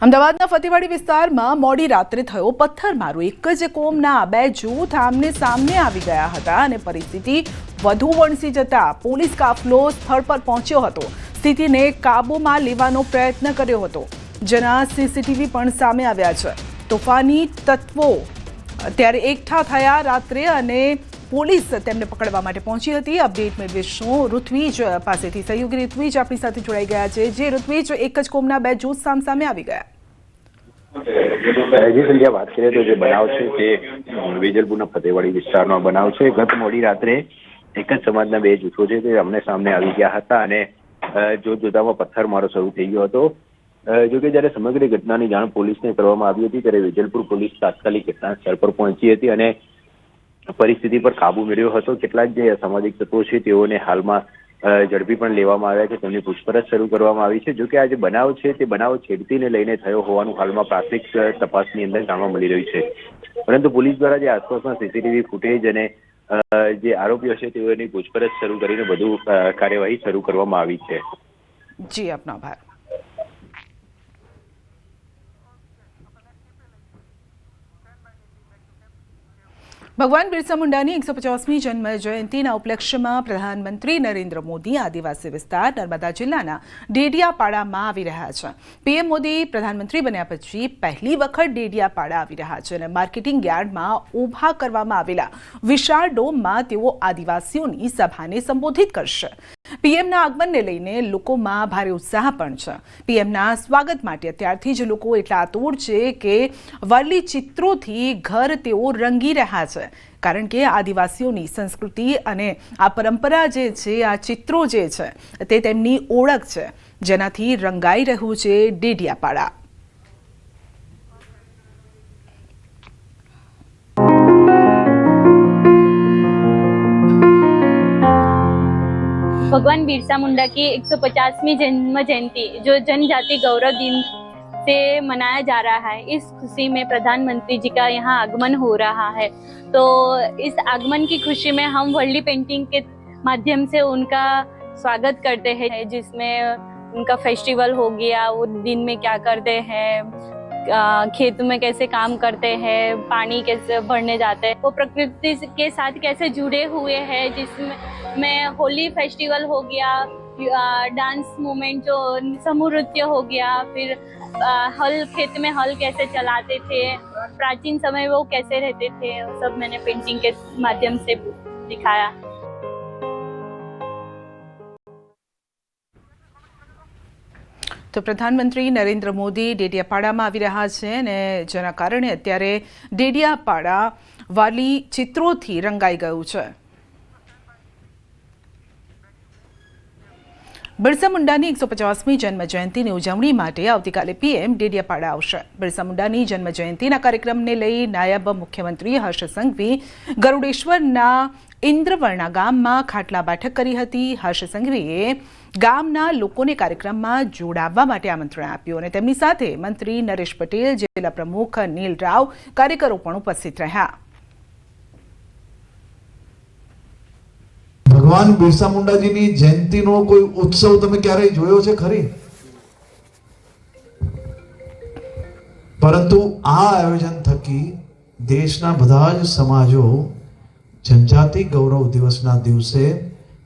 અમદાવાદના ફતેવાડી વિસ્તારમાં મોડી રાત્રે થયો પથ્થરમારો। એક જ કોમના બે જૂથ આમને સામને આવી ગયા હતા અને પરિસ્થિતિ વધુ વણસી જતા પોલીસ કાફલો સ્થળ પર પહોંચ્યો હતો। સ્થિતિને કાબૂમાં લેવાનો પ્રયત્ન કર્યો હતો, જેના સીસીટીવી પણ સામે આવ્યા છે। તોફાની તત્વો ત્યારે એકઠા થયા રાત્રે અને પોલીસ તેમને પકડવા માટે પહોંચી હતી। અપડેટ મેળવીશું ઋત્વિજ પાસેથી। સહયોગી ઋત્વિજ આપણી સાથે જોડાઈ ગયા છે। જે ઋત્વિજ, એક જ કોમના બે જૂથ સામે આવી ગયા। જી સંધ્યા, વાત કરીએ તો જે બનાવ છે તે વેજલપુરના ફતેવાડી વિસ્તારનો બનાવ છે। ગત મોડી રાત્રે એક જ સમાજના બે જૂથો છે તે આમને સામને આવી ગયા હતા અને જોતજોતામાં પથ્થરમારો શરૂ થઈ ગયો હતો। જોકે જ્યારે સમગ્ર ઘટનાની જાણ પોલીસને કરવામાં આવી હતી ત્યારે વેજલપુર પોલીસ તાત્કાલિક ઘટના સ્થળ પર પહોંચી હતી અને પરિસ્થિતિ પર કાબુ મેળવ્યો હતો। કેટલાક જે અસામાજિક તત્વો છે તેઓને હાલમાં ઝડપી પણ લેવામાં આવ્યા છે, તેમની પૂછપરછ શરૂ કરવામાં આવી છે। જોકે આ જે બનાવ છે તે બનાવ છેડતીને લઈને થયો હોવાનું હાલમાં પ્રાથમિક તપાસની અંદર જાણવા મળી રહ્યું છે, પરંતુ પોલીસ દ્વારા જે આસપાસના સીસીટીવી ફૂટેજ અને જે આરોપીઓ છે તેઓની પૂછપરછ શરૂ કરીને વધુ કાર્યવાહી શરૂ કરવામાં આવી છે। જી, આપનો આભાર। ભગવાન બિરસા મુંડાની 150મી જન્મ જયંતિના ઉપલક્ષ્યમાં પ્રધાનમંત્રી નરેન્દ્ર મોદી આદિવાસી વિસ્તાર નર્મદા જિલ્લાના ડેડિયાપાડામાં આવી રહ્યા છે। પીએમ મોદી પ્રધાનમંત્રી બન્યા પછી પહેલી વખત ડેડિયાપાડા આવી રહ્યા છે અને માર્કેટિંગ યાર્ડમાં ઊભા કરવામાં આવેલા વિશાળ ડોમમાં તેઓ આદિવાસીઓની સભાને સંબોધિત કરશે। પીએમના આગમનને લઈને લોકોમાં ભારે ઉત્સાહ પણ છે। પીએમના સ્વાગત માટે અત્યારથી જ લોકો એટલા આતુર છે કે વર્લી ચિત્રોથી ઘર તેઓ રંગી રહ્યા છે, કારણ કે આદિવાસીઓની સંસ્કૃતિ અને આ પરંપરા જે છે, આ ચિત્રો જે છે તે તેમની ઓળખ છે, જેનાથી રંગાઈ રહ્યું છે ડેડિયાપાડા। भगवान बिरसा मुंडा की 150वीं जन्म जयंती जो जनजाति गौरव दिन से मनाया जा रहा है, इस खुशी में प्रधानमंत्री जी का यहाँ आगमन हो रहा है। तो इस आगमन की खुशी में हम वर्ली पेंटिंग के माध्यम से उनका स्वागत करते हैं, जिसमें उनका फेस्टिवल हो गया, वो दिन में क्या करते हैं, खेत में कैसे काम करते हैं, पानी कैसे भरने जाते हैं, वो प्रकृति के साथ कैसे जुड़े हुए हैं, जिसमें होली फेस्टिवल हो गया, डांस मूवमेंट जो समूह नृत्य हो गया, फिर हल खेत में हल कैसे चलाते थे, प्राचीन समय वो कैसे रहते थे, सब मैंने पेंटिंग के माध्यम से दिखाया। તો પ્રધાનમંત્રી નરેન્દ્ર મોદી ડેડિયાપાડામાં આવી રહ્યા છે અને જેના કારણે અત્યારે ડેડિયાપાડા વાલી ચિત્રોથી રંગાઈ ગયું છે। બિરસા મુંડાની 150મી જન્મ જયંતિની ઉજવણી માટે આવતીકાલે પીએમ ડેડિયાપાડા આવશે। બિરસા મુંડાની જન્મ જયંતિના કાર્યક્રમને લઈ નાયબ મુખ્યમંત્રી હર્ષ સંઘવી ગરુડેશ્વરના ઇન્દ્રવર્ણા ગામમાં ખાટલા બેઠક કરી હતી। હર્ષ સંઘવીએ ગામના લોકોને કાર્યક્રમમાં જોડાવવા માટે આમંત્રણ આપ્યું અને તેમની સાથે મંત્રી નરેશ પટેલ, જિલ્લા પ્રમુખ નીલ રાવ, કાર્યકરો પણ ઉપસ્થિત રહ્યા। ભગવાન બિરસા મુંડાજીની જયંતિનો કોઈ ઉત્સવ તમે ક્યારેય જોયો છે ખરી? પરંતુ આ આયોજન થકી દેશના બધા જ સમાજો જનજાતિ ગૌરવ દિવસના દિવસે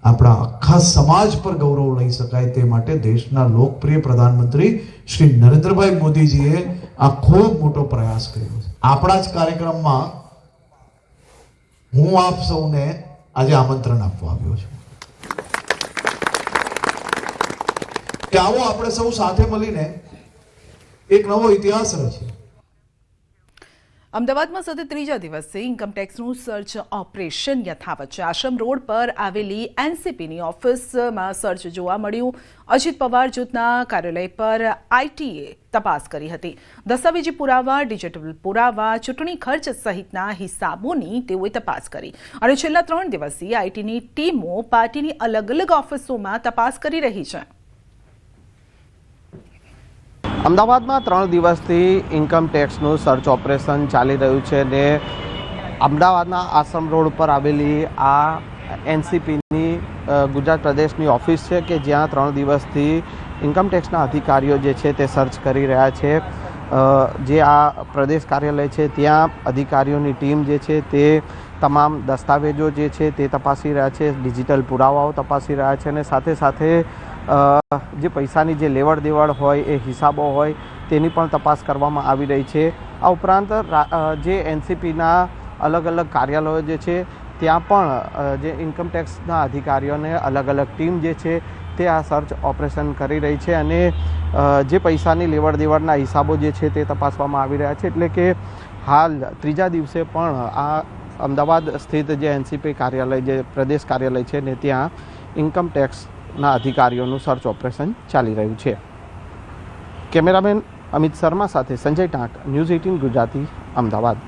આપણા આખા સમાજ પર ગૌરવ લઈ શકાય તે માટે દેશના લોકપ્રિય પ્રધાનમંત્રી શ્રી નરેન્દ્રભાઈ મોદીજીએ આ ખૂબ મોટો પ્રયાસ કર્યો છે। આપણા જ કાર્યક્રમમાં હું આપ સૌને આજે આમંત્રણ આપવા આવ્યો છું કે આવો આપણે સૌ સાથે મળીને એક નવો ઇતિહાસ રચીએ। અમદાવાદમાં સતત ત્રીજા દિવસે ઇન્કમટેક્સનું સર્ચ ઓપરેશન યથાવત છે। આશ્રમ રોડ પર આવેલી એનસીપીની ઓફિસમાં સર્ચ જોવા મળ્યું। અજીત પવાર જૂથના કાર્યાલય પર આઈટીએ તપાસ કરી હતી। દસ્તાવેજી પુરાવા, ડિજિટલ પુરાવા, ચૂંટણી ખર્ચ સહિતના હિસાબોની તેઓએ તપાસ કરી અને છેલ્લા 3 દિવસથી આઈટીની ટીમો પાર્ટીની અલગ અલગ ઓફિસોમાં તપાસ કરી રહી છે। અમદાવાદમાં 3 દિવસથી ઇન્કમ ટેક્સનું સર્ચ ઓપરેશન ચાલી રહ્યું છે ને અમદાવાદના આશ્રમ રોડ પર આવેલી આ એનસીપીની ગુજરાત પ્રદેશની ઓફિસ છે કે જ્યાં 3 દિવસથી ઇન્કમટેક્સના અધિકારીઓ જે છે તે સર્ચ કરી રહ્યા છે. જે આ પ્રદેશ કાર્યાલય છે ત્યાં અધિકારીઓની ટીમ જે છે તે તમામ દસ્તાવેજો જે છે તે તપાસી રહ્યા છે, ડિજિટલ પુરાવાઓ તપાસી રહ્યા છે અને સાથે સાથે જે પૈસાની જે લેવડ દેવડ હોય એ હિસાબો હોય તેની પણ તપાસ કરવામાં આવી રહી છે. આ ઉપરાંત જે એનસીપીના અલગ અલગ કાર્યાલયો જે છે ત્યાં પણ જે ઇન્કમટેક્સના અધિકારીઓને અલગ અલગ ટીમ જે છે તે આ સર્ચ ઓપરેશન કરી રહી છે અને જે પૈસાની લેવડ દેવડના હિસાબો જે છે તે તપાસવામાં આવી રહ્યા છે. એટલે કે હાલ ત્રીજા દિવસે પણ આ અમદાવાદ સ્થિત જે એનસીપી કાર્યાલય જે પ્રદેશ કાર્યાલય છે ને ત્યાં ઇન્કમટેક્સના અધિકારીઓનું સર્ચ ઓપરેશન ચાલી રહ્યું છે. કેમેરામેન અમિત શર્મા સાથે સંજય ટાંક, ન્યૂઝ 18 ગુજરાતી, અમદાવાદ.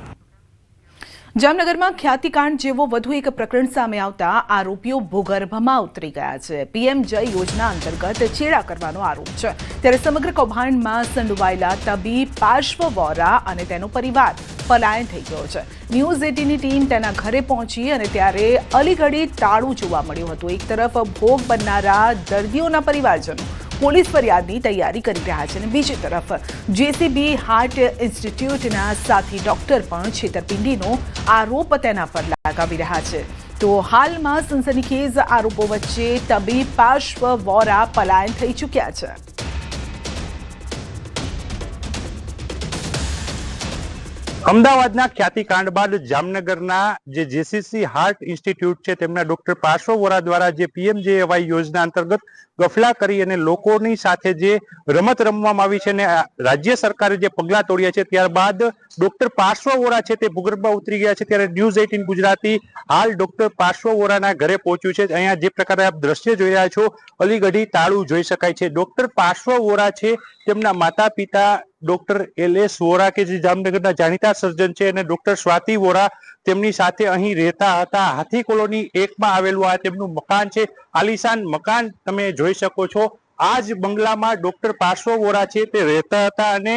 જામનગરમાં ખ્યાતિકાંડ જેવો વધુ એક પ્રકરણ સામે આવતા આરોપીઓ ભૂગર્ભમાં ઉતરી ગયા છે. પીએમ જય યોજના અંતર્ગત ચેડા કરવાનો આરોપ છે. ત્યારે સમગ્ર કૌભાંડમાં સંડોવાયેલા તબીબ પાર્શ્વ વોરા અને તેનો પરિવાર પલાયન થઈ ગયો છે. ન્યૂઝ 18ની ટીમ તેના ઘરે પહોંચી અને ત્યારે અલીગઢી તાળું જોવા મળ્યું હતું. એક તરફ ભોગ બનનારા દર્દીઓના પરિવારજનો પોલીસ ફરિયાદની તૈયારી કરી રહ્યા છે અને બીજી તરફ જેસીબી હાર્ટ ઇન્સ્ટિટ્યૂટના સાથી ડોક્ટર પણ છેતરપિંડીનો આરોપ તેના પર લગાવી રહ્યા છે. તો હાલમાં સનસનીખેજ આરોપો વચ્ચે તબીબ પાર્શ્વ વોરા પલાયન થઈ ચૂક્યા છે. અમદાવાદના ખ્યાતિકાંડ બાદ જામનગરના જે જેસીસી હાર્ટ ઇન્સ્ટિટ્યૂટ છે તેમના ડોક્ટર પાર્શ્વ વોરા દ્વારા જે પીએમજેએવાય યોજના અંતર્ગત ગફલા કરી અને લોકોની સાથે જે રમત રમવામાં આવી છે અને રાજ્ય સરકારે જે પગલાં તોડ્યા છે ત્યારબાદ ડોક્ટર પાર્શ્વ વોરા છે તે ભૂગર્ભમાં ઉતરી ગયા છે. ત્યારે ન્યૂઝ 18 ગુજરાતી હાલ ડોક્ટર પાર્શ્વ વોરાના ઘરે પહોંચ્યું છે. અહીંયા જે પ્રકારે આપ દ્રશ્ય જોઈ રહ્યા છો અલીગઢી તાળું જોઈ શકાય છે. ડોક્ટર પાર્શ્વ વોરા છે તેમના માતા પિતા ડોક્ટર LS વોરા કે જે જામનગરના જાણીતા સર્જન છે અને ડોક્ટર સ્વાતિ વોરા તેમની સાથે અહીં રહેતા હતા. હાથી કોલોની 1માં આવેલું આ તેમનું મકાન છે. આલિશાન મકાન તમે જોઈ શકો છો. આ જ બંગલામાં ડોક્ટર પાર્શ્વ વોરા છે તે રહેતા હતા અને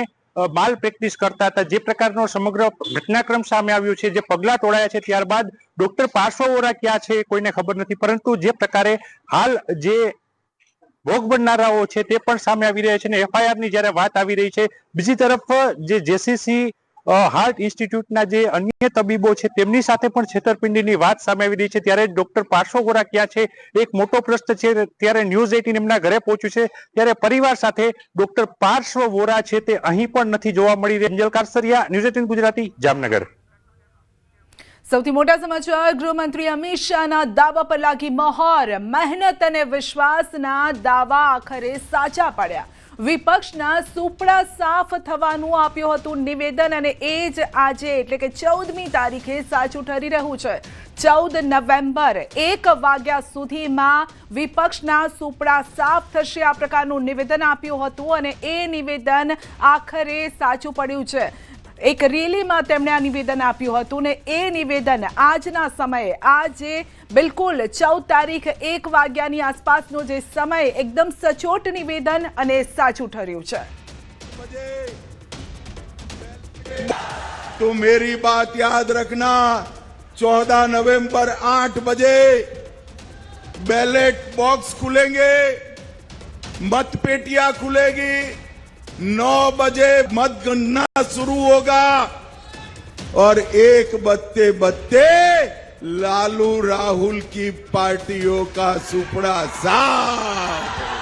માલ પ્રેક્ટિસ કરતા હતા. જે પ્રકારનો સમગ્ર ઘટનાક્રમ સામે આવ્યો છે, જે પગલા તોડાયા છે ત્યારબાદ ડોક્ટર પાર્શ્વ વોરા ક્યાં છે કોઈને ખબર નથી. પરંતુ જે પ્રકારે હાલ જે ભોગ બનનારાઓ છે તે પણ સામે આવી રહ્યા છે અને FIR ની જ્યારે વાત આવી રહી છે, બીજી તરફ જે જેસીસી હાર્ટ ઇન્સ્ટિટ્યૂટના જે અન્ય તબીબો છે તેમની સાથે પણ છેતરપિંડીની વાત સામે આવી રહી છે. ત્યારે ડોક્ટર પાર્શ્વ વોરા ક્યાં છે એક મોટો પ્રશ્ન છે. ત્યારે ન્યૂઝ 18 એમના ઘરે પહોંચ્યું છે. ત્યારે પરિવાર સાથે ડોક્ટર પાર્શ્વ વોરા છે તે અહીં પણ નથી જોવા મળી રહી. અંજલ કારસરિયા, ન્યૂઝ 18 ગુજરાતી, જામનગર. સૌથી મોટા સમાચાર, ગૃહમંત્રી અમિત શાહના દાવા પર લાગી મહોર. મહેનત અને વિશ્વાસના દાવા આખરે સાચા પડ્યા. વિપક્ષના સુપડા સાફ થવાનું આપ્યું હતું નિવેદન અને એ જ આજે એટલે કે 14મી તારીખે સાચું ઠરી રહ્યું છે. 14 નવેમ્બર 1 વાગ્યા સુધીમાં વિપક્ષના સુપડા સાફ થશે આ પ્રકારનું નિવેદન આપ્યું હતું અને એ નિવેદન આખરે સાચું પડ્યું છે. એક રેલીમાં તેમણે આ નિવેદન આપ્યું હતું ને એ નિવેદન આજના સમયે આજે બિલકુલ 14 તારીખ 1 વાગ્યાની આસપાસનો જે સમય એકદમ સચોટ નિવેદન અને સાચું ઠર્યું છે. तो मेरी बात याद रखना, 14 नवंबर 8 बजे बैलेट बॉक्स खुलेंगे, मतपेटियां खुलेगी, 9 बजे मतगणना शुरू होगा और 1 बजते बजते लालू राहुल की पार्टियों का सुपड़ा साफ.